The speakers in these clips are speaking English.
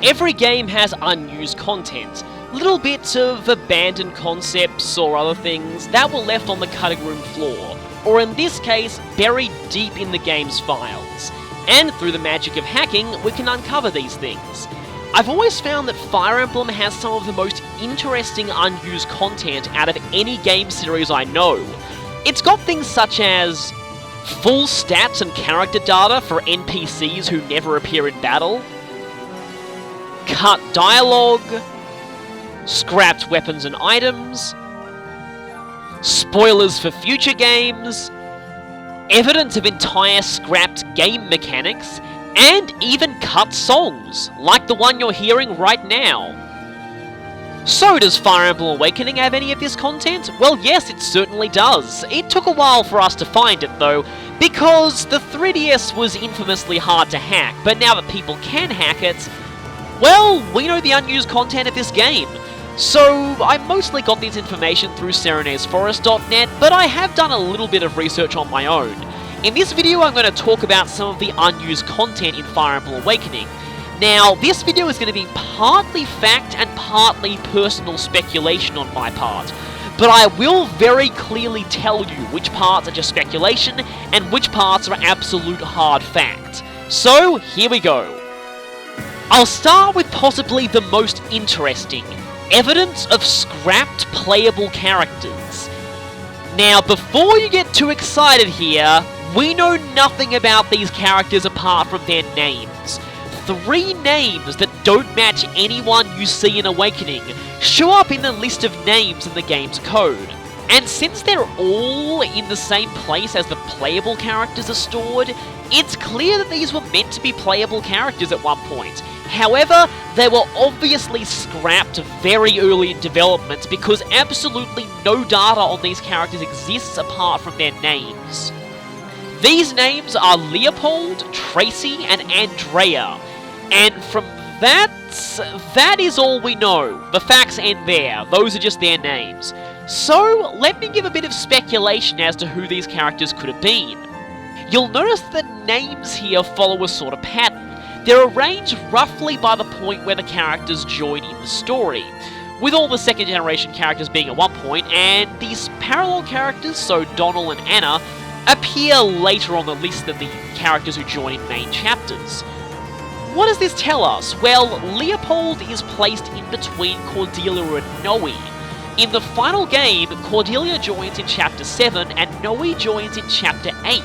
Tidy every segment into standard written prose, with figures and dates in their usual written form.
Every game has unused content, little bits of abandoned concepts or other things that were left on the cutting room floor, or in this case, buried deep in the game's files. And through the magic of hacking, we can uncover these things. I've always found that Fire Emblem has some of the most interesting unused content out of any game series I know. It's got things such as full stats and character data for NPCs who never appear in battle, cut dialogue, scrapped weapons and items, spoilers for future games, evidence of entire scrapped game mechanics, and even cut songs, like the one you're hearing right now. So does Fire Emblem Awakening have any of this content? Well, yes, it certainly does. It took a while for us to find it, though, because the 3DS was infamously hard to hack, but now that people can hack it, well, we know the unused content of this game. So, I mostly got this information through serenesforest.net, but I have done a little bit of research on my own. In this video, I'm going to talk about some of the unused content in Fire Emblem Awakening. Now, this video is going to be partly fact and partly personal speculation on my part, but I will very clearly tell you which parts are just speculation and which parts are absolute hard fact. So, here we go. I'll start with possibly the most interesting, evidence of scrapped playable characters. Now, before you get too excited here, we know nothing about these characters apart from their names. 3 names that don't match anyone you see in Awakening show up in the list of names in the game's code. And since they're all in the same place as the playable characters are stored, it's clear that these were meant to be playable characters at one point. However, they were obviously scrapped very early in development because absolutely no data on these characters exists apart from their names. These names are Leopold, Tracy, and Andrea, and from that is all we know. The facts end there, those are just their names. So, let me give a bit of speculation as to who these characters could have been. You'll notice the names here follow a sort of pattern. They're arranged roughly by the point where the characters join in the story, with all the second generation characters being at one point, and these parallel characters, so Donald and Anna, appear later on the list than the characters who join in main chapters. What does this tell us? Well, Leopold is placed in between Cordelia and Noe. In the final game, Cordelia joins in Chapter 7 and Noe joins in Chapter 8.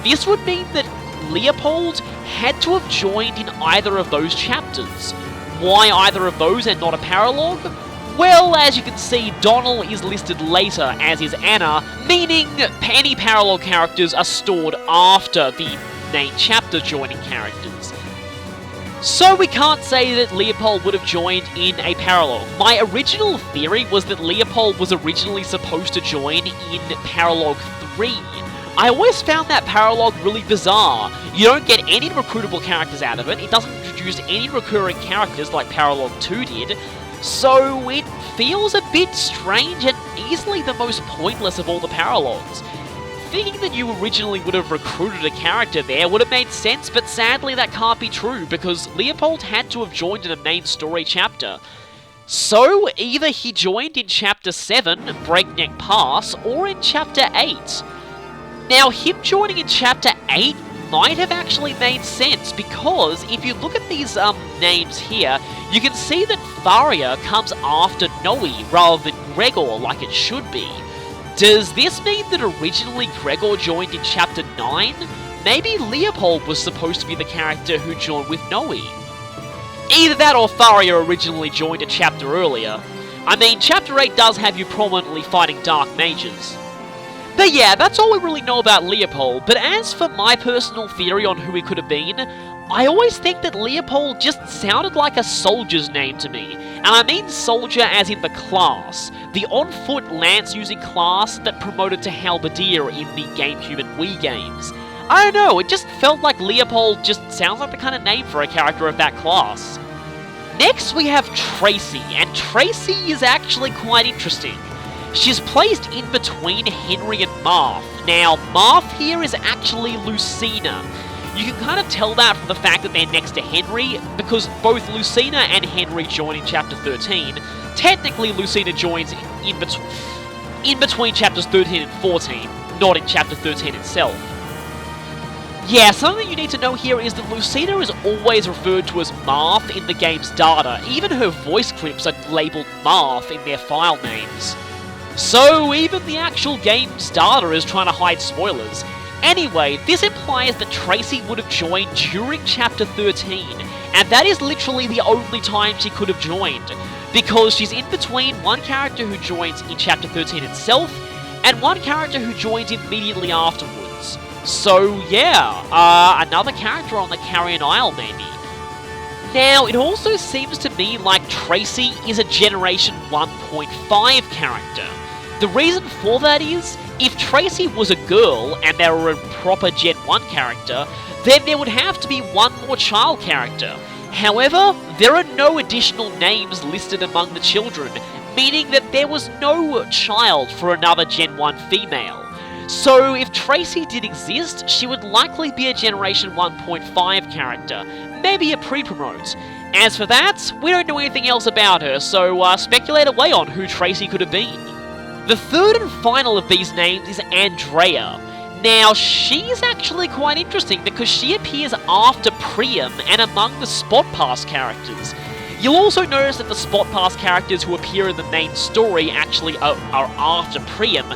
This would mean that Leopold had to have joined in either of those chapters. Why either of those and not a paralogue? Well, as you can see, Donald is listed later, as is Anna, meaning any parallel characters are stored after the main chapter joining characters. So we can't say that Leopold would have joined in a paralogue. My original theory was that Leopold was originally supposed to join in Paralogue 3. I always found that paralogue really bizarre. You don't get any recruitable characters out of it, it doesn't introduce any recurring characters like Paralogue 2 did, so it feels a bit strange and easily the most pointless of all the paralogues. Thinking that you originally would have recruited a character there would have made sense, but sadly that can't be true, because Leopold had to have joined in a main story chapter. So, either he joined in Chapter 7, Breakneck Pass, or in Chapter 8. Now, him joining in Chapter 8 might have actually made sense, because if you look at these names here, you can see that Faria comes after Noe rather than Gregor like it should be. Does this mean that originally Gregor joined in Chapter 9? Maybe Leopold was supposed to be the character who joined with Noe. Either that or Faria originally joined a chapter earlier. I mean, Chapter 8 does have you prominently fighting Dark Mages. But yeah, that's all we really know about Leopold, but as for my personal theory on who he could have been, I always think that Leopold just sounded like a soldier's name to me. And I mean soldier as in the class, the on-foot lance-using class that promoted to halberdier in the GameCube and Wii games. I don't know, it just felt like Leopold just sounds like the kind of name for a character of that class. Next we have Tracy, and Tracy is actually quite interesting. She's placed in between Henry and Marth. Now, Marth here is actually Lucina. You can kind of tell that from the fact that they're next to Henry, because both Lucina and Henry join in Chapter 13. Technically, Lucina joins in between Chapters 13 and 14, not in Chapter 13 itself. Yeah, something you need to know here is that Lucina is always referred to as Marth in the game's data. Even her voice clips are labelled Marth in their file names. So even the actual game's data is trying to hide spoilers. Anyway, this implies that Tracy would have joined during Chapter 13, and that is literally the only time she could have joined, because she's in between one character who joins in Chapter 13 itself, and one character who joins immediately afterwards. So yeah, another character on the Carrion Isle maybe. Now, it also seems to me like Tracy is a Generation 1.5 character. The reason for that is, if Tracy was a girl and they were a proper Gen 1 character, then there would have to be one more child character. However, there are no additional names listed among the children, meaning that there was no child for another Gen 1 female. So if Tracy did exist, she would likely be a Generation 1.5 character, maybe a pre-promote. As for that, we don't know anything else about her, so speculate away on who Tracy could have been. The third and final of these names is Andrea. Now, she's actually quite interesting because she appears after Priam and among the Spot Pass characters. You'll also notice that the Spot Pass characters who appear in the main story actually are after Priam.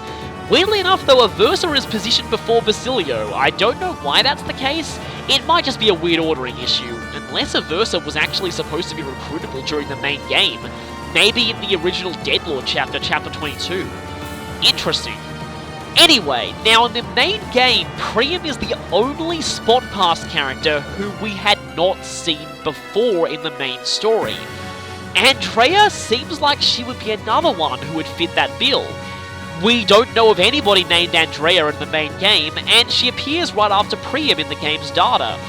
Weirdly enough though, Aversa is positioned before Basilio. I don't know why that's the case. It might just be a weird ordering issue, unless Aversa was actually supposed to be recruitable during the main game. Maybe in the original Deadlord chapter, chapter 22. Interesting. Anyway, now in the main game, Priam is the only Spot Pass character who we had not seen before in the main story. Andrea seems like she would be another one who would fit that bill. We don't know of anybody named Andrea in the main game, and she appears right after Priam in the game's data.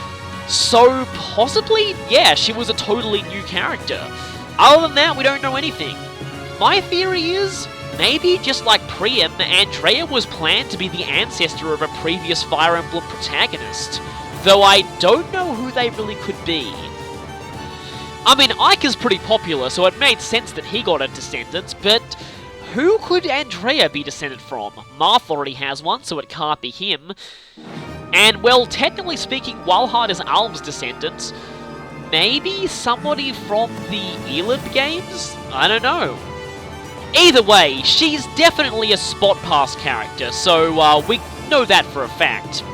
So, possibly, yeah, she was a totally new character. Other than that, we don't know anything. My theory is, maybe just like Priam, Andrea was planned to be the ancestor of a previous Fire Emblem protagonist, though I don't know who they really could be. I mean, Ike is pretty popular, so it made sense that he got a descendant, but who could Andrea be descended from? Marth already has one, so it can't be him. And, well, technically speaking, Walhart is Alm's descendant. Maybe somebody from the Elib games? I don't know. Either way, she's definitely a Spot Pass character, so we know that for a fact.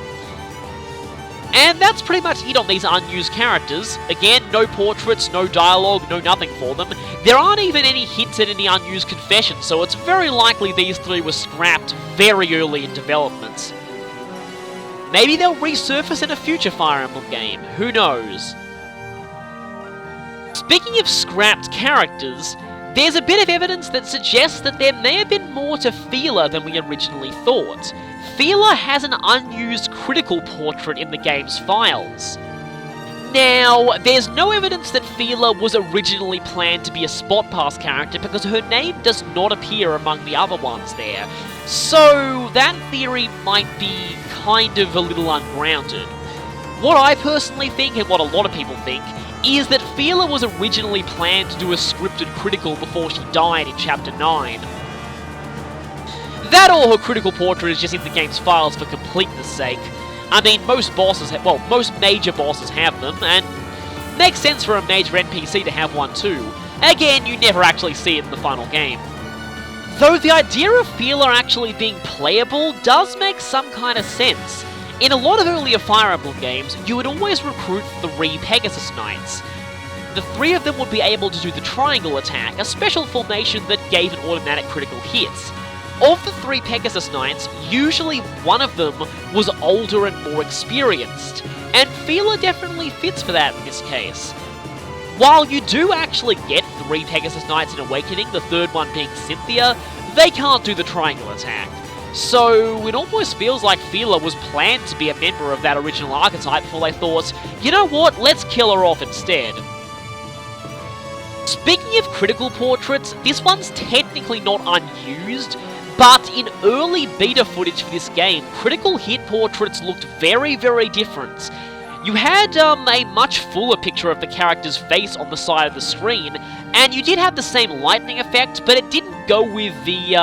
And that's pretty much it on these unused characters. Again, no portraits, no dialogue, no nothing for them. There aren't even any hints at any unused confessions, so it's very likely these three were scrapped very early in development. Maybe they'll resurface in a future Fire Emblem game, who knows? Speaking of scrapped characters, there's a bit of evidence that suggests that there may have been more to Fila than we originally thought. Fila has an unused critical portrait in the game's files. Now, there's no evidence that Fila was originally planned to be a Spot Pass character because her name does not appear among the other ones there. So, that theory might be kind of a little ungrounded. What I personally think, and what a lot of people think, is that Fila was originally planned to do a scripted critical before she died in Chapter 9. That or her critical portrait is just in the game's files for completeness sake. I mean, most major bosses have them, and makes sense for a major NPC to have one too. Again, you never actually see it in the final game. Though the idea of Fila actually being playable does make some kind of sense. In a lot of earlier Fire Emblem games, you would always recruit 3 Pegasus Knights. The 3 of them would be able to do the triangle attack, a special formation that gave an automatic critical hit. Of the 3 Pegasus Knights, usually one of them was older and more experienced, and Fila definitely fits for that in this case. While you do actually get 3 Pegasus Knights in Awakening, the third one being Cynthia, they can't do the triangle attack. So it almost feels like Fila was planned to be a member of that original archetype before they thought, you know what, let's kill her off instead. Speaking of critical portraits, this one's technically not unused, but in early beta footage for this game, critical hit portraits looked very, very different. You had a much fuller picture of the character's face on the side of the screen, and you did have the same lightning effect, but it didn't go with the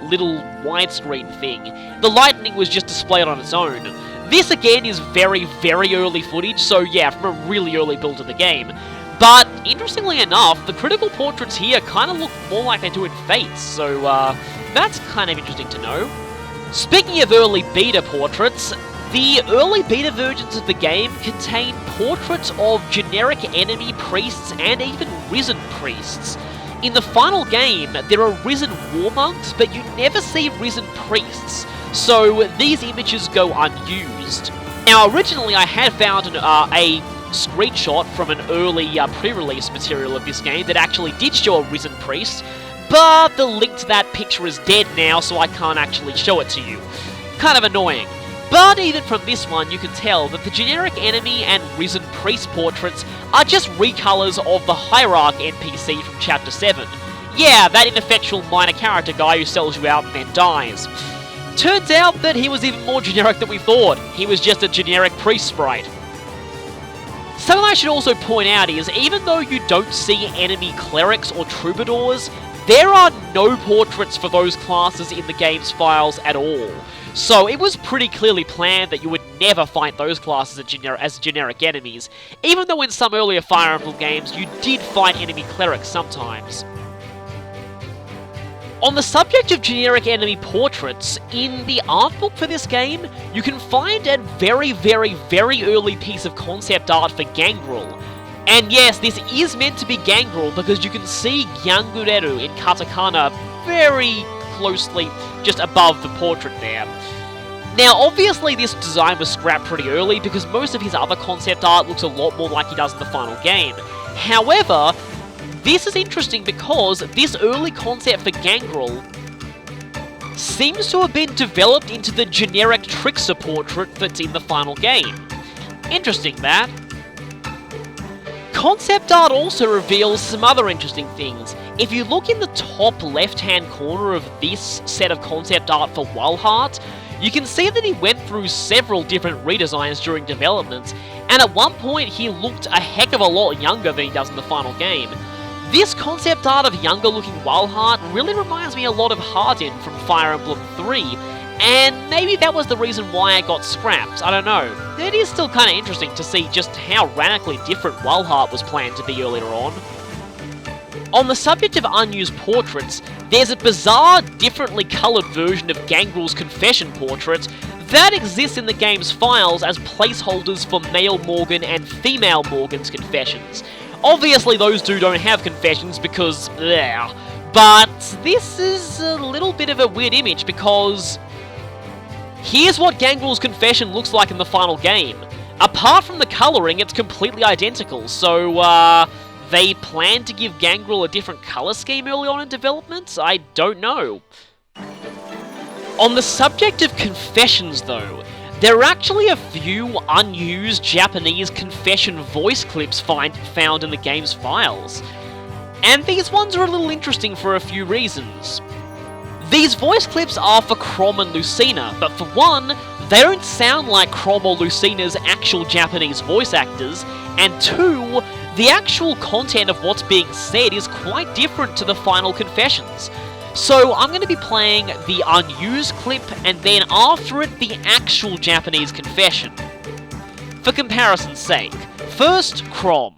little widescreen thing. The lightning was just displayed on its own. This again is very, very early footage, so yeah, from a really early build of the game. But, interestingly enough, the critical portraits here kind of look more like they do in Fates, so that's kind of interesting to know. Speaking of early beta portraits, the early beta versions of the game contain portraits of generic enemy priests and even risen priests. In the final game, there are risen war monks, but you never see risen priests, so these images go unused. Now, originally I had found a screenshot from an early pre-release material of this game that actually did show a risen priest, but the link to that picture is dead now, so I can't actually show it to you. Kind of annoying. But even from this one, you can tell that the generic enemy and risen priest portraits are just recolors of the Hierarch NPC from Chapter 7. Yeah, that ineffectual minor character guy who sells you out and then dies. Turns out that he was even more generic than we thought. He was just a generic priest sprite. Something I should also point out is, even though you don't see enemy clerics or troubadours, there are no portraits for those classes in the game's files at all. So it was pretty clearly planned that you would never fight those classes as generic enemies, even though in some earlier Fire Emblem games you did fight enemy clerics sometimes. On the subject of generic enemy portraits, in the art book for this game, you can find a very, very, very early piece of concept art for Gangrel. And yes, this is meant to be Gangrel because you can see Gyangureru in katakana very closely just above the portrait there. Now, obviously this design was scrapped pretty early because most of his other concept art looks a lot more like he does in the final game. However, this is interesting because this early concept for Gangrel seems to have been developed into the generic Trickster portrait that's in the final game. Interesting, that. Concept art also reveals some other interesting things. If you look in the top left-hand corner of this set of concept art for Walhart, you can see that he went through several different redesigns during development, and at one point he looked a heck of a lot younger than he does in the final game. This concept art of younger-looking Walhart really reminds me a lot of Hardin from Fire Emblem 3, and maybe that was the reason why it got scrapped, I don't know. It is still kind of interesting to see just how radically different Walhart was planned to be earlier on. On the subject of unused portraits, there's a bizarre, differently coloured version of Gangrel's confession portrait that exists in the game's files as placeholders for male Morgan and female Morgan's confessions. Obviously those two don't have confessions because, bleh, but this is a little bit of a weird image because here's what Gangrel's confession looks like in the final game. Apart from the colouring, it's completely identical, so they plan to give Gangrel a different colour scheme early on in development? I don't know. On the subject of confessions though, there are actually a few unused Japanese confession voice clips found in the game's files. And these ones are a little interesting for a few reasons. These voice clips are for Chrom and Lucina, but for one, they don't sound like Chrom or Lucina's actual Japanese voice actors, and two, the actual content of what's being said is quite different to the final confessions. So I'm going to be playing the unused clip, and then after it, the actual Japanese confession. For comparison's sake, first, Chrom.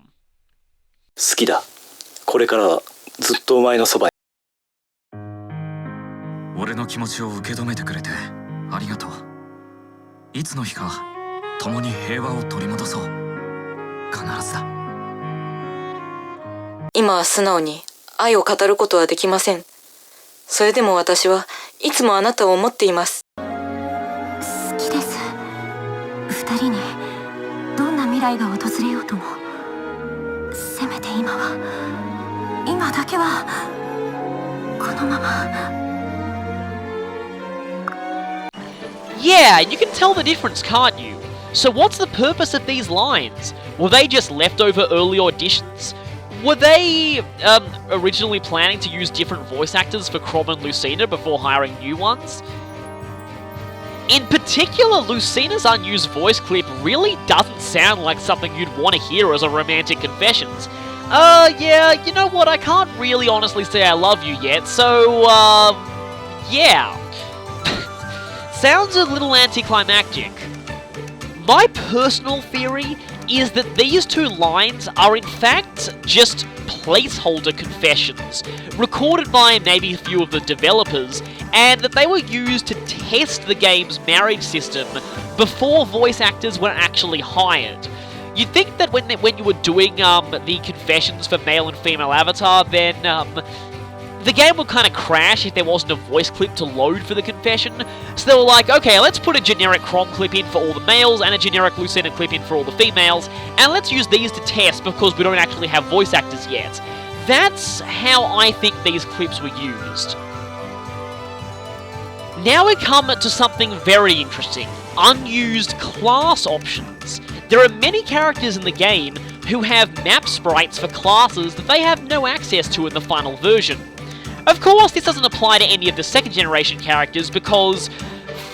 好きだ。これからはずっとお前のそばに。俺の気持ちを受け止めてくれてありがとう。いつの日か共に平和を取り戻そう。必ずだ。今は素直に愛を語ることはできません。それでも私はいつもあなたを思っています。好きです。二人にどんな未来が訪れようとも、せめて今だけはこのまま。Yeah, you can tell the difference, can't you? So what's the purpose of these lines? Were they just leftover early auditions? Were they originally planning to use different voice actors for Chrom and Lucina before hiring new ones? In particular, Lucina's unused voice clip really doesn't sound like something you'd want to hear as a romantic confessions. Yeah, you know what, I can't really honestly say I love you yet, so, yeah. Sounds a little anticlimactic. My personal theory is that these two lines are in fact just placeholder confessions, recorded by maybe a few of the developers, and that they were used to test the game's marriage system before voice actors were actually hired. You'd think that when you were doing the confessions for male and female avatar, then the game would kind of crash if there wasn't a voice clip to load for the confession. So they were like, okay, let's put a generic Chrom clip in for all the males and a generic Lucina clip in for all the females, and let's use these to test because we don't actually have voice actors yet. That's how I think these clips were used. Now we come to something very interesting: unused class options. There are many characters in the game who have map sprites for classes that they have no access to in the final version. Of course, this doesn't apply to any of the second generation characters because,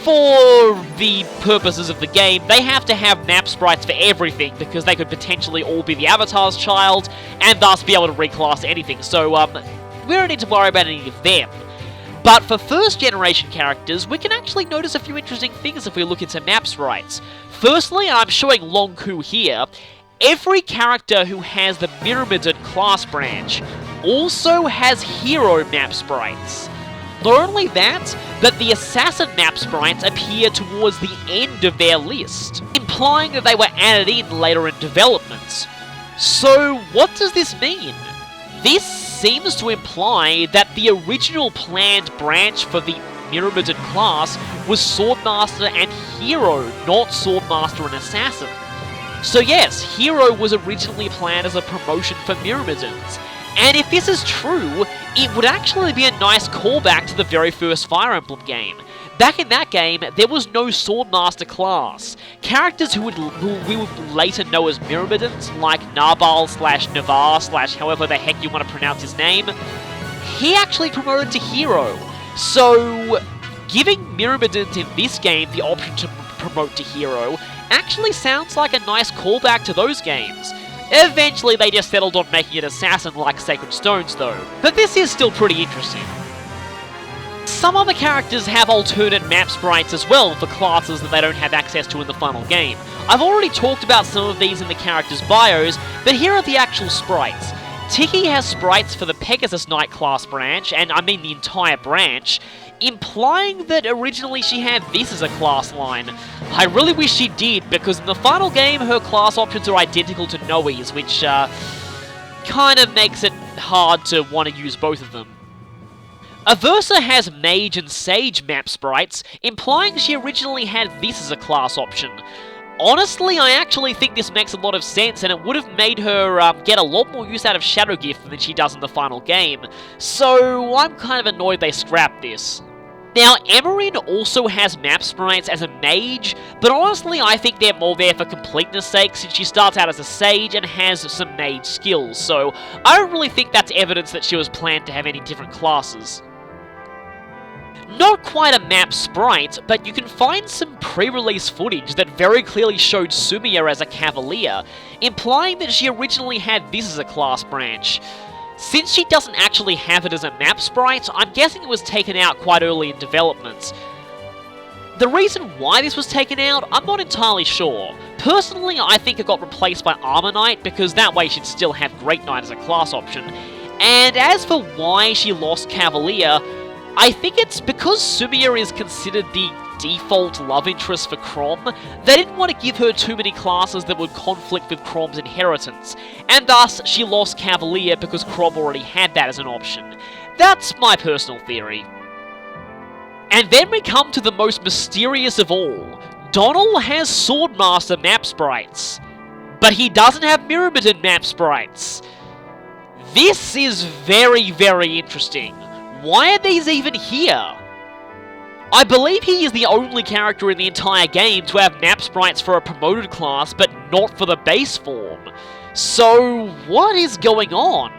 for the purposes of the game, they have to have map sprites for everything because they could potentially all be the Avatar's child and thus be able to reclass anything, so we don't need to worry about any of them. But for first generation characters, we can actually notice a few interesting things if we look into map sprites. Firstly, and I'm showing Long Ku here, every character who has the Myrmidon class branch also has hero map sprites. Not only that, but the assassin map sprites appear towards the end of their list, implying that they were added in later in development. So what does this mean? This seems to imply that the original planned branch for the Myrmidon class was Swordmaster and Hero, not Swordmaster and Assassin. So yes, Hero was originally planned as a promotion for Myrmidons, and if this is true, it would actually be a nice callback to the very first Fire Emblem game. Back in that game, there was no Swordmaster class. Characters who we would later know as Myrmidons, like Narbal/Navar/ however the heck you want to pronounce his name, he actually promoted to Hero. So, giving Myrmidons in this game the option to promote to Hero actually sounds like a nice callback to those games. Eventually they just settled on making it Assassin like Sacred Stones though, but this is still pretty interesting. Some other characters have alternate map sprites as well for classes that they don't have access to in the final game. I've already talked about some of these in the characters' bios, but here are the actual sprites. Tiki has sprites for the Pegasus Knight class branch, and I mean the entire branch, implying that originally she had this as a class line. I really wish she did, because in the final game her class options are identical to Noe's, which kind of makes it hard to want to use both of them. Aversa has Mage and Sage map sprites, implying she originally had this as a class option. Honestly, I actually think this makes a lot of sense, and it would have made her get a lot more use out of Shadow Gift than she does in the final game, so I'm kind of annoyed they scrapped this. Now, Emerin also has map sprites as a mage, but honestly I think they're more there for completeness sake since she starts out as a sage and has some mage skills, so I don't really think that's evidence that she was planned to have any different classes. Not quite a map sprite, but you can find some pre-release footage that very clearly showed Sumiya as a Cavalier, implying that she originally had this as a class branch. Since she doesn't actually have it as a map sprite, I'm guessing it was taken out quite early in development. The reason why this was taken out, I'm not entirely sure. Personally, I think it got replaced by Armor Knight, because that way she'd still have Great Knight as a class option. And as for why she lost Cavalier, I think it's because Sumiya is considered the default love interest for Chrom. They didn't want to give her too many classes that would conflict with Chrom's inheritance, and thus she lost Cavalier because Chrom already had that as an option. That's my personal theory. And then we come to the most mysterious of all. Donal has Swordmaster map sprites, but he doesn't have Myrmidon map sprites. This is very, very interesting. Why are these even here? I believe he is the only character in the entire game to have map sprites for a promoted class, but not for the base form. So, what is going on?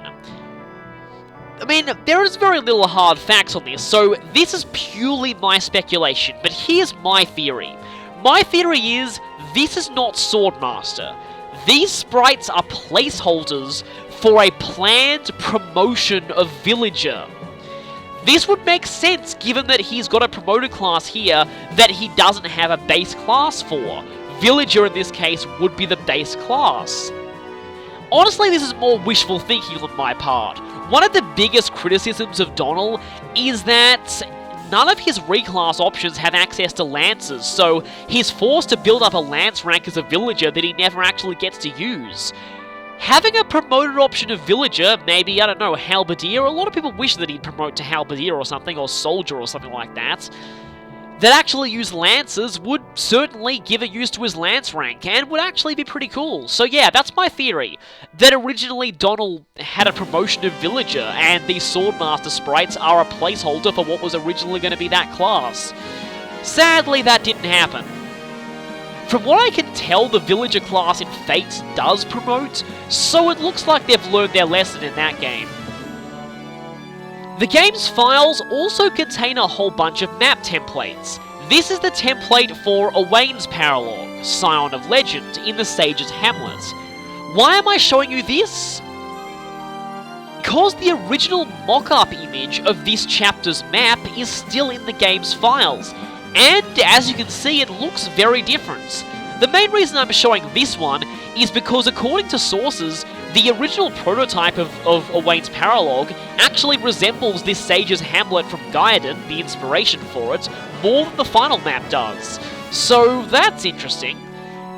I mean, there is very little hard facts on this, so this is purely my speculation, but here's my theory. My theory is, this is not Swordmaster. These sprites are placeholders for a planned promotion of Villager. This would make sense given that he's got a promoted class here that he doesn't have a base class for. Villager in this case would be the base class. Honestly, this is more wishful thinking on my part. One of the biggest criticisms of Donald is that none of his reclass options have access to lances, so he's forced to build up a lance rank as a villager that he never actually gets to use. Having a promoted option of villager, maybe, I don't know, halberdier, a lot of people wish that he'd promote to halberdier or something, or soldier or something like that actually use lances would certainly give a use to his lance rank, and would actually be pretty cool. So yeah, that's my theory, that originally Donald had a promotion of villager, and these Swordmaster sprites are a placeholder for what was originally going to be that class. Sadly, that didn't happen. From what I can tell, the villager class in Fates does promote, so it looks like they've learned their lesson in that game. The game's files also contain a whole bunch of map templates. This is the template for Owain's Paralog, Scion of Legend, in the Sage's Hamlet. Why am I showing you this? Because the original mock-up image of this chapter's map is still in the game's files, and as you can see, it looks very different. The main reason I'm showing this one is because according to sources, the original prototype of Owain's Paralog actually resembles this Sage's Hamlet from Gaiden, the inspiration for it, more than the final map does. So that's interesting.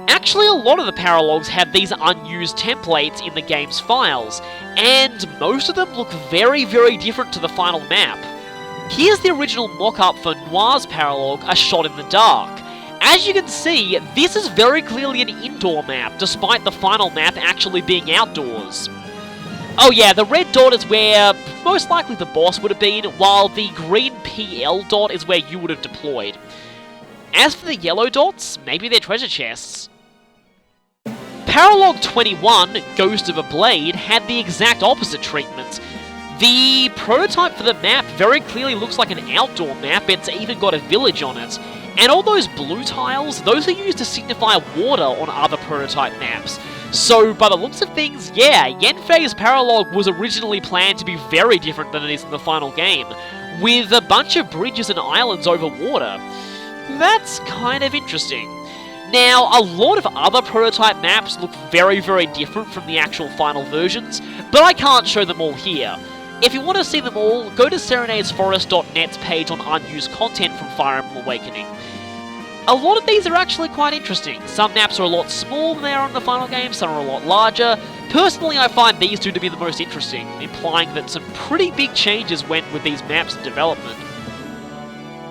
Actually, a lot of the Paralogs have these unused templates in the game's files, and most of them look very, very different to the final map. Here's the original mock-up for Noir's Paralog, A Shot in the Dark. As you can see, this is very clearly an indoor map, despite the final map actually being outdoors. Oh yeah, the red dot is where most likely the boss would have been, while the green PL dot is where you would have deployed. As for the yellow dots, maybe they're treasure chests. Paralog 21, Ghost of a Blade, had the exact opposite treatment. The prototype for the map very clearly looks like an outdoor map, it's even got a village on it. And all those blue tiles, those are used to signify water on other prototype maps. So, by the looks of things, yeah, Yenfei's Paralog was originally planned to be very different than it is in the final game, with a bunch of bridges and islands over water. That's kind of interesting. Now, a lot of other prototype maps look very, very different from the actual final versions, but I can't show them all here. If you want to see them all, go to serenadesforest.net's page on unused content from Fire Emblem Awakening. A lot of these are actually quite interesting. Some maps are a lot smaller than they are in the final game, some are a lot larger. Personally, I find these two to be the most interesting, implying that some pretty big changes went with these maps in development.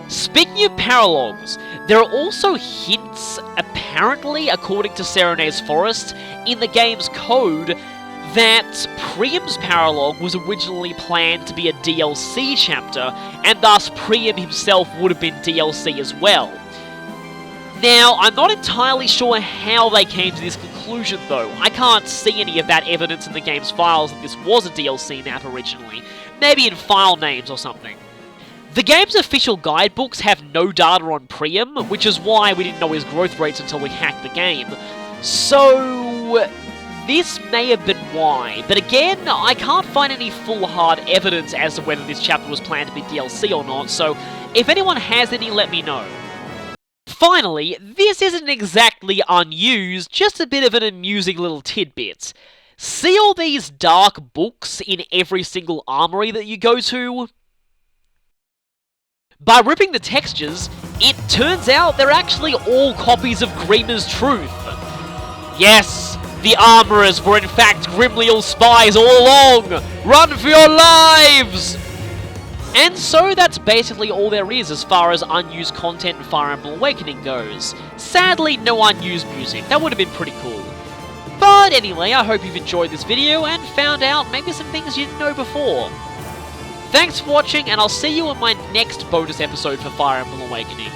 Speaking of Paralogs, there are also hints, apparently, according to Serenade's Forest, in the game's code, that Priam's Paralog was originally planned to be a DLC chapter, and thus Priam himself would have been DLC as well. Now, I'm not entirely sure how they came to this conclusion though. I can't see any of that evidence in the game's files that this was a DLC map originally. Maybe in file names or something. The game's official guidebooks have no data on Priam, which is why we didn't know his growth rates until we hacked the game. So, this may have been why, but again, I can't find any full hard evidence as to whether this chapter was planned to be DLC or not, so if anyone has any, let me know. Finally, this isn't exactly unused, just a bit of an amusing little tidbit. See all these dark books in every single armory that you go to? By ripping the textures, it turns out they're actually all copies of Grima's Truth. Yes, the armorers were in fact Grimleal's spies all along! Run for your lives! And so that's basically all there is as far as unused content in Fire Emblem Awakening goes. Sadly, no unused music. That would have been pretty cool. But anyway, I hope you've enjoyed this video and found out maybe some things you didn't know before. Thanks for watching, and I'll see you on my next bonus episode for Fire Emblem Awakening.